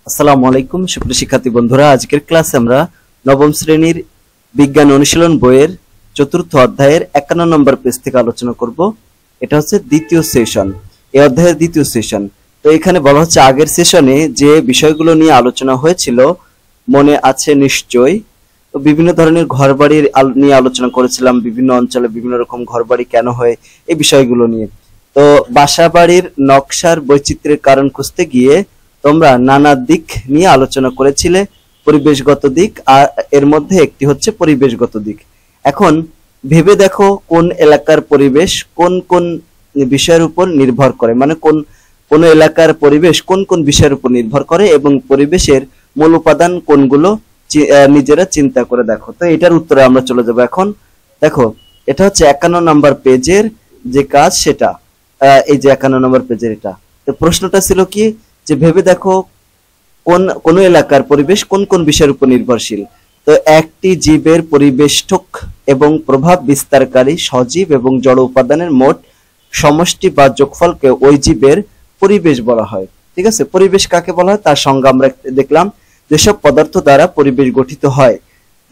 আসসালামু আলাইকুম সুপ্রিয় শিক্ষার্থী বন্ধুরা, আজকের ক্লাসে আমরা নবম শ্রেণীর বিজ্ঞান অনুশীলন বইয়ের চতুর্থ অধ্যায়ের 51 নম্বর পেজ থেকে আলোচনা করব। এটা হচ্ছে দ্বিতীয় সেশন, এই অধ্যায়ের দ্বিতীয় সেশন। তো এখানে বলা হচ্ছে আগের সেশনে যে বিষয়গুলো নিয়ে আলোচনা হয়েছিল মনে আছে নিশ্চয়। তো বিভিন্ন ধরনের ঘরবাড়ির নিয়ে আলোচনা করেছিলাম, বিভিন্ন অঞ্চলে বিভিন্ন রকম ঘরবাড়ি কেন হয় এই বিষয়গুলো নিয়ে। তো বাসা বাড়ির নকশার বৈচিত্র্যের কারণ খুঁজতে গিয়ে তোমরা নানা দিক নিয়ে আলোচনা করেছিলে, পরিবেশগত দিক, আর এর মধ্যে একটি হচ্ছে পরিবেশগত দিক। এখন ভেবে দেখো কোন এলাকার পরিবেশ কোন কোন বিষয়ের উপর নির্ভর করে, মানে কোন এলাকার পরিবেশ কোন কোন বিষয়ের উপর নির্ভর করে এবং পরিবেশের মূল উপাদান কোনগুলো নিজেরা চিন্তা করে দেখো। তো এটার উত্তরে আমরা চলে যাব। এখন দেখো এটা হচ্ছে 51 নম্বর পেজের যে কাজ সেটা, এই যে 51 নম্বর পেজের এটা। তো প্রশ্নটা ছিল কি, যে ভেবে দেখো কোন এলাকার পরিবেশ কোন কোন বিষয়ের উপর নির্ভরশীল। তো একটি জীবের পরিবেষ্টক এবং প্রভাব বিস্তারকারী সজীব এবং জড় উপাদানের মোট সমষ্টি বা যোগফলকে ওই জীবের পরিবেশ বলা হয়। ঠিক আছে, পরিবেশ কাকে বলা হয় তার সংজ্ঞা আমরা দেখলাম। যেসব পদার্থ দ্বারা পরিবেশ গঠিত হয়,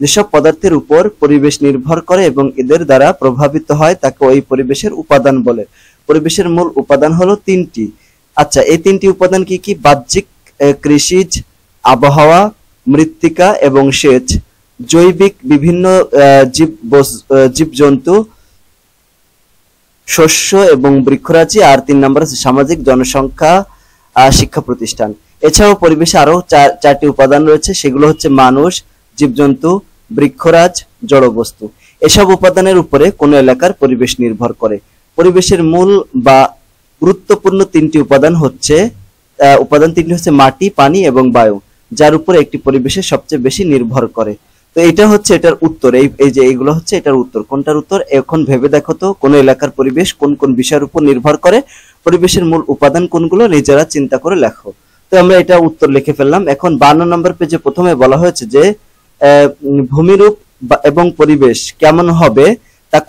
যেসব পদার্থের উপর পরিবেশ নির্ভর করে এবং এদের দ্বারা প্রভাবিত হয় তাকে ওই পরিবেশের উপাদান বলে। পরিবেশের মূল উপাদান হলো তিনটি। আচ্ছা, এই তিনটি উপাদান কি কি? বাহ্যিক, কৃষিজ, আবহাওয়া, মৃত্তিকা এবং সেচ, জৈবিক বিভিন্ন জীবজন্তু, শস্য এবং বৃক্ষরাজি, আর 3 নম্বর আছে সামাজিক, জনসংখ্যা, শিক্ষা প্রতিষ্ঠান। এছাড়াও পরিবেশে আরো চারটি উপাদান রয়েছে, সেগুলো হচ্ছে মানুষ, জীবজন্তু, বৃক্ষরাজ, জড়বস্তু। এসব উপাদানের উপরে কোন এলাকার পরিবেশ নির্ভর করে। পরিবেশের মূল বা গুরুত্বপূর্ণ তিনটি উপাদান হচ্ছে মাটি, পানি এবং বায়ু, যার উপর একটি পরিবেশের সবচেয়ে বেশি নির্ভর করে। তো এটা হচ্ছে এটার উত্তর। এই যে এইগুলো হচ্ছে এটার উত্তর। কোনটার উত্তর? এখন ভেবে দেখো তো কোন এলাকার পরিবেশ কোন কোন বিষয়ের উপর নির্ভর করে, পরিবেশের মূল উপাদান কোনগুলো নিজেরা চিন্তা করে লেখো। তো আমরা এটা উত্তর লিখে ফেললাম। এখন 52 নম্বর পেজে প্রথমে বলা হয়েছে যে ভূমিরূপ এবং পরিবেশ কেমন হবে তা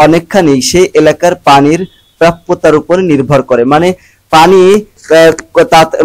অনেকখানি সেই এলাকার পানির প্রাপ্যতার উপর নির্ভর করে। মানে পানি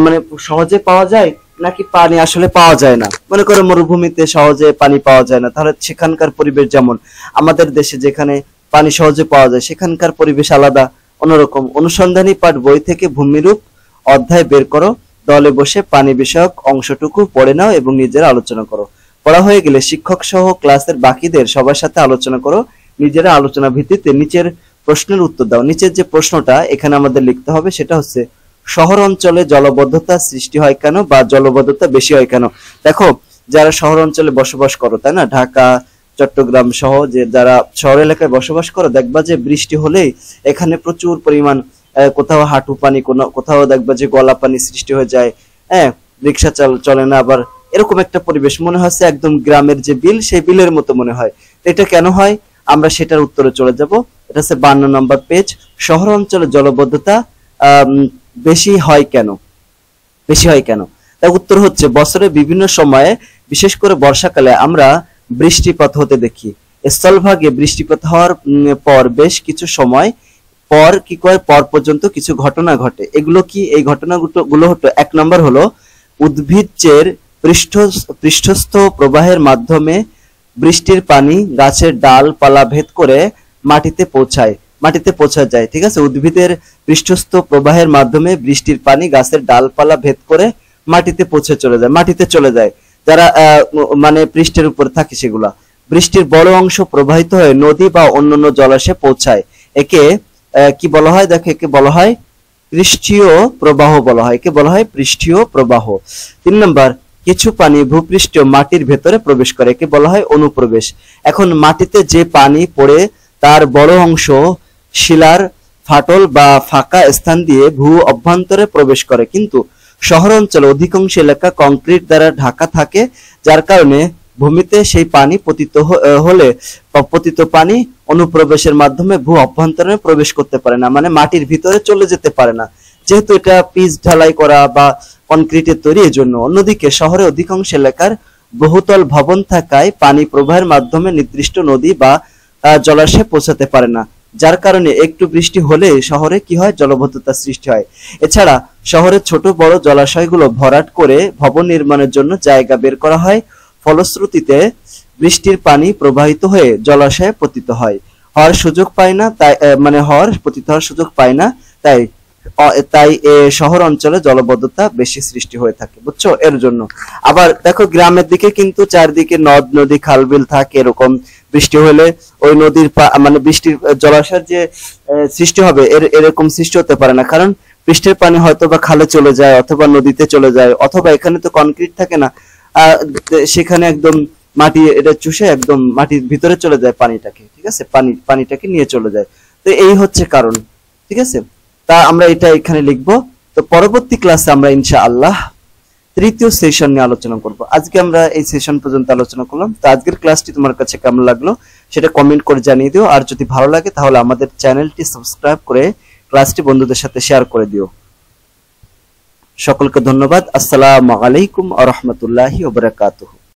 মানে সহজে পাওয়া যায় নাকি পানি আসলে পাওয়া যায় না। মনে করো মরুভূমিতে সহজে পানি পাওয়া যায় না, তাহলে সেখানকার পরিবেশ যেমন আমাদের দেশে যেখানে পানি সহজে পাওয়া যায় সেখানকার পরিবেশ আলাদা, অন্যরকম। অনুসন্ধানী পাঠ বই থেকে ভূমিরূপ অধ্যায় বের করো, দলে বসে পানি বিষয়ক অংশটুকু পড়ে নাও এবং নিজেরা আলোচনা করো। পড়া হয়ে গেলে শিক্ষক সহ ক্লাসের বাকিদের সবার সাথে আলোচনা করো, নিজেরা আলোচনা ভিত্তিতে নিচের প্রশ্নের উত্তর দাও। নিচের যে প্রশ্নটা এখানে আমাদের লিখতে হবে সেটা হচ্ছে, শহর অঞ্চলে জলবদ্ধতা সৃষ্টি হয় কেন বা জলবদ্ধতা বেশি হয় কেন? দেখো যারা শহর অঞ্চলে বসবাস করো, তাই না, ঢাকা, চট্টগ্রাম সহ যে যারা শহর এলাকায় বসবাস করো, দেখবা যে বৃষ্টি হলেই এখানে প্রচুর পরিমাণ কোথাও হাঁটু পানি, কোথাও দেখবা যে গলা পানি সৃষ্টি হয়ে যায়। হ্যাঁ, রিক্সা চলে না, আবার এরকম একটা পরিবেশ মনে হচ্ছে একদম গ্রামের যে বিল সেই বিলের মতো মনে হয়। এটা কেন হয় আমরা সেটার উত্তরে চলে যাব। এটা হচ্ছে 52 নম্বর পেজ। শহর অঞ্চলে জলবদ্ধতা বেশি হয় কেন? তার উত্তর হচ্ছে, বছরে বিভিন্ন সময়ে বিশেষ করে বর্ষাকালে আমরা বৃষ্টিপাত হতে দেখি। স্থলভাগে বৃষ্টিপাত হওয়ার পর বেশ কিছু সময় পর পর পর্যন্ত কিছু ঘটনা ঘটে। এগুলো কি? এই ঘটনাগুলো হলো, 1 নম্বর হলো উদ্ভিজ্জের পৃষ্ঠস্থ প্রবাহের মাধ্যমে বৃষ্টির পানি গাছের ডাল পালা ভেদ করে মাটিতে পৌঁছা যায়। ঠিক আছে, উদ্ভিদের পৃষ্ঠস্থ প্রবাহের মাধ্যমে বৃষ্টির পানি গাছের ডালপালা ভেদ করে মাটিতে চলে যায়। যারা মানে পৃষ্ঠের উপর থাকে সেগুলা। বৃষ্টির বড় অংশ প্রবাহিত হয়ে নদী বা অন্যান্য জলাশয়ে পৌঁছায়। একে কি বলা হয়? দেখো, একে বলা হয় পৃষ্ঠীয় প্রবাহ বলা হয়। একে বলা হয় পৃষ্ঠীয় প্রবাহ। 3 নম্বর, কিছু পানি ভূপৃষ্ঠ মাটির ভেতরে প্রবেশ করে, একে বলা হয় অনুপ্রবেশ। এখন মাটিতে যে পানি পড়ে তার বড় অংশ শিলার ফাটল বা ফাঁকা স্থান দিয়ে ভূ অভ্যন্তরে প্রবেশ করে, কিন্তু শহর অঞ্চলে অধিকাংশ এলাকা কংক্রিট দ্বারা ঢাকা থাকে, যার কারণে ভূমিতে সেই পানি পতিত পানি অনুপ্রবেশের মাধ্যমে ভূ অভ্যন্তরে প্রবেশ করতে পারে না, মানে মাটির ভিতরে চলে যেতে পারে না, যেহেতু এটা পিচ ঢালাই করা বা কনক্রিটের তৈরি, এর জন্য। অন্যদিকে শহরে অধিকাংশ এলাকার বহুতল ভবন থাকায় পানি প্রবাহের মাধ্যমে নির্দিষ্ট নদী বা জলাশয়ে পৌঁছাতে পারে না। যার কারণে একটু বৃষ্টি হলে শহরে কি হয়, জলাবদ্ধতার সৃষ্টি হয়। এছাড়া শহরের ছোট বড় জলাশয়গুলো ভরাট করে ভবন নির্মাণের জন্য জায়গা বের করা হয়। ফলশ্রুতিতে বৃষ্টির পানি প্রবাহিত হয়ে জলাশয়ে পতিত হয়, হওয়ার সুযোগ পায় না, তাই পতিত হওয়ার সুযোগ পায় না, তাই তাই শহর অঞ্চলে জলবদ্ধতা বেশি সৃষ্টি হয়ে থাকে, বুঝছো? এর জন্য আবার দেখো গ্রামের দিকে কিন্তু চারদিকে নদ নদী খাল বিল থাকে, এরকম বৃষ্টি হলে ওই নদীর বৃষ্টির জলাশয়ের যে সৃষ্টি হবে এরকম সৃষ্টি হতে পারে না, কারণ বৃষ্টির পানি হয়তো বা খালে চলে যায় অথবা নদীতে চলে যায়, অথবা এখানে তো কনক্রিট থাকে না, সেখানে একদম মাটি এটা চুষে একদম মাটির ভিতরে চলে যায় পানিটাকে, ঠিক আছে, পানিটাকে নিয়ে চলে যায়। তো এই হচ্ছে কারণ, ঠিক আছে। তা আমরা এটা এখানে লিখবো। তো পরবর্তী ক্লাসে আমরা ইনশাআল্লাহ তৃতীয় সেশন নিয়ে আলোচনা করব। আজকে আমরা এই সেশন পর্যন্ত আলোচনা করলাম। তো আজকের ক্লাসটি তোমার কাছে কেমন লাগলো সেটা কমেন্ট করে জানিয়ে দিও, আর যদি ভালো লাগে তাহলে আমাদের চ্যানেলটি সাবস্ক্রাইব করে ক্লাসটি বন্ধুদের সাথে শেয়ার করে দিও। সকলকে ধন্যবাদ। আসসালামু আলাইকুম ওয়া রাহমাতুল্লাহি ওয়া বারাকাতুহু।